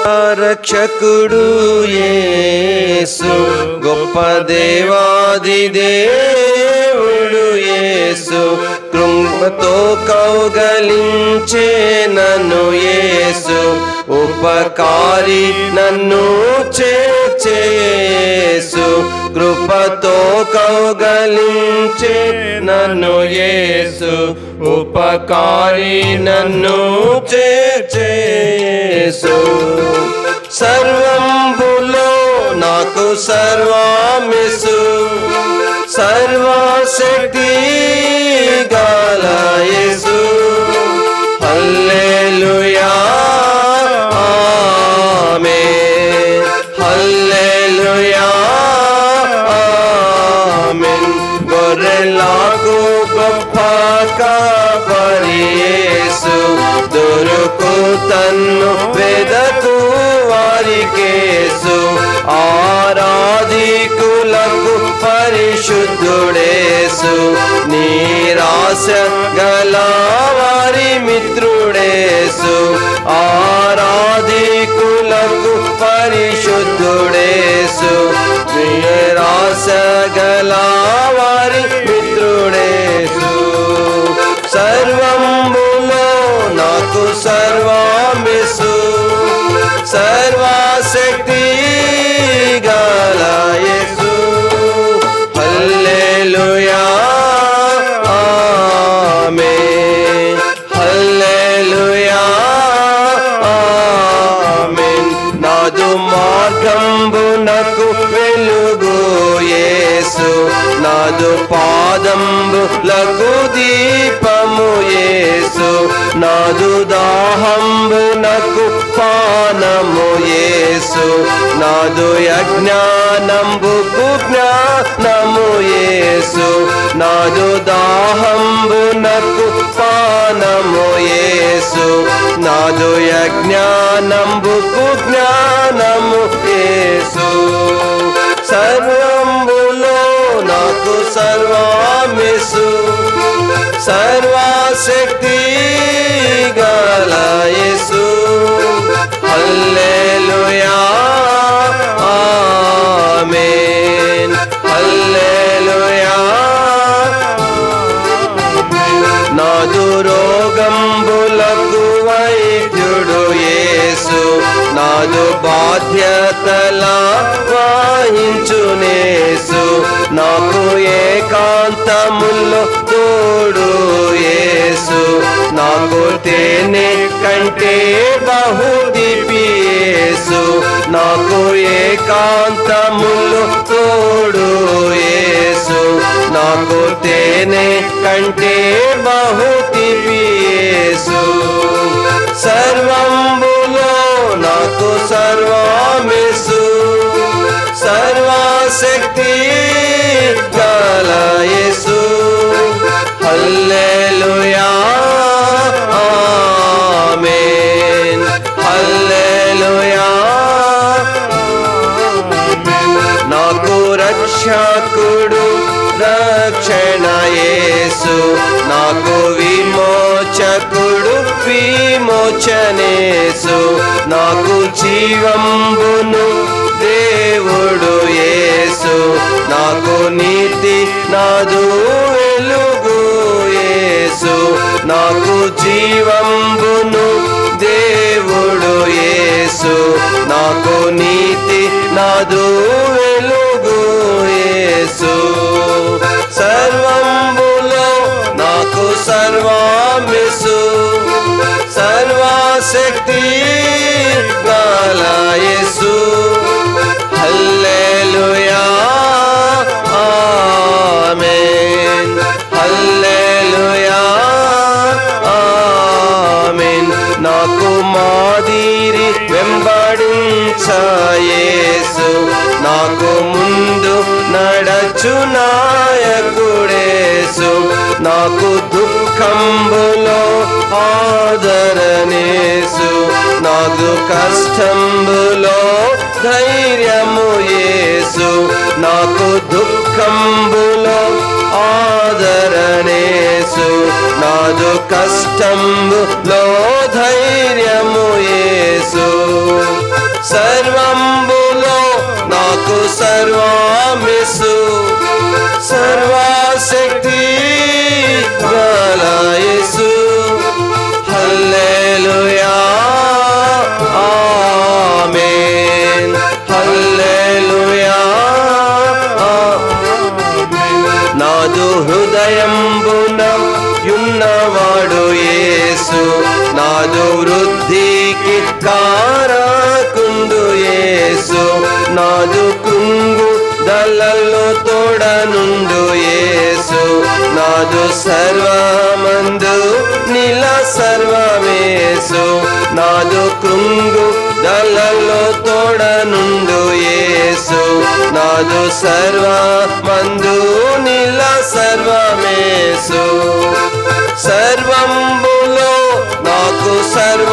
రక్షకుడు యేసు, గొప్ప దేవాది దేవుడు యేసు, కృపతో కౌగలించే నన్ను యేసు, ఉపకారి నన్ను చేర్చే యేసు, కృపతో కౌగలించే నన్ను యేసు, ఉపకారి నన్ను చేర్చే యేసు. సర్వంబులో నాకు సర్వామిసు, సర్వశక్తి గల యేసు, హల్లెలూయా ఆమేన్, హల్లెలూయా ఆమేన్. గొర్రెలకు గొప్ప కాపరి యేసు, దొరుకు తన్ను వెదకు వారికేసు, ఆరాధికులకు పరిశుద్ధుడేసు, నిరాశ గల వారి మిత్రుడేసు, ఆరాధికులకు పరిశుద్ధుడేసు, నిరాశ గల వారి మిత్రుడేసు. సర్వంబులో నాకు సర్వామిసు, సర్వశక్తి గల యేసు, హల్లెలూయా ఆమేన్, హల్లెలూయా ఆమేన్. నాదు మార్గంబునకు వెలుగు యేసు, నాదు పాదంబులకు దీపము యేసు, నాదు దాహంబునకు పానము యేసు, నాదు యజ్ఞానంబుకు జ్ఞానము యేసు, నాదు దాహంబునకు పానము యేసు, నాదు యజ్ఞానంబుకు జ్ఞానము యేసు. సర్వంబులో నాకు సర్వామిసు, సర్వశక్తి గల యేసు, హల్లెలూయా ఆమేన్, హల్లెలూయా. నాదు రోగంబులకు వైద్యుడు యేసు, నాదు బాధ్యతల వాహించునేసు, నాకు ఏకాంతములో తోడు యేసు, నాకు తేనె కంటే బహు తీపి యేసు, నాకు ఏకాంతములో తోడు యేసు, నాకు తేనె కంటే బహు తీపి యేసు. సర్వంబులో నాకు సర్వామిసు, సర్వశక్తి గల యేసు, హల్లెలూయా ఆమేన్, హల్లెలూయా. నాకు రక్షకుడు రక్షణ యేసు, నాకు విమోచకుడు విమోచనేసు, నాకు జీవంబును దేవుడు యేసు, నాకు నీతి నాదు వెలుగు యేసు, నాకు జీవంబును దేవుడు యేసు, నాకు నీతి నాదు వెలుగు యేసు. సర్వంబులో నాకు సర్వామిసు, సర్వశక్తి గల యేసు, హల్లెలూయా ఆమేన్, హల్లెలూయా ఆమేన్. నాకు మాదిరి వెంబడించ యేసు, నాకు ముందు నడచు నాయకుడేసు, నాకు దుఃఖంబులో ఆదరణేసు, నాకు కష్టంబులో ధైర్యము యేసు, నాకు దుఃఖంబులో ఆదరణేసు, నాదు కష్టంబులో ధైర్యము యేసు. సర్వంబులో నాకు సర్వమిసు సర్వశక్తి గల యేసు హల్లెలూయా ఆమేన్ హల్లెలూయా నాదు హృదయంబున యున్నవాడు యేసు నాదు వృద్ధికి కారకుండు యేసు నాదు కృంగు దళల్లో తోడనుండు యేసు నాదు సర్వమందు నీల సర్వమేసు నాదు కృంగు దళల్లో తోడనుండు యేసు నాదు సర్వమందు నీల సర్వమేసు సర్వంబులో నాకు సర్వ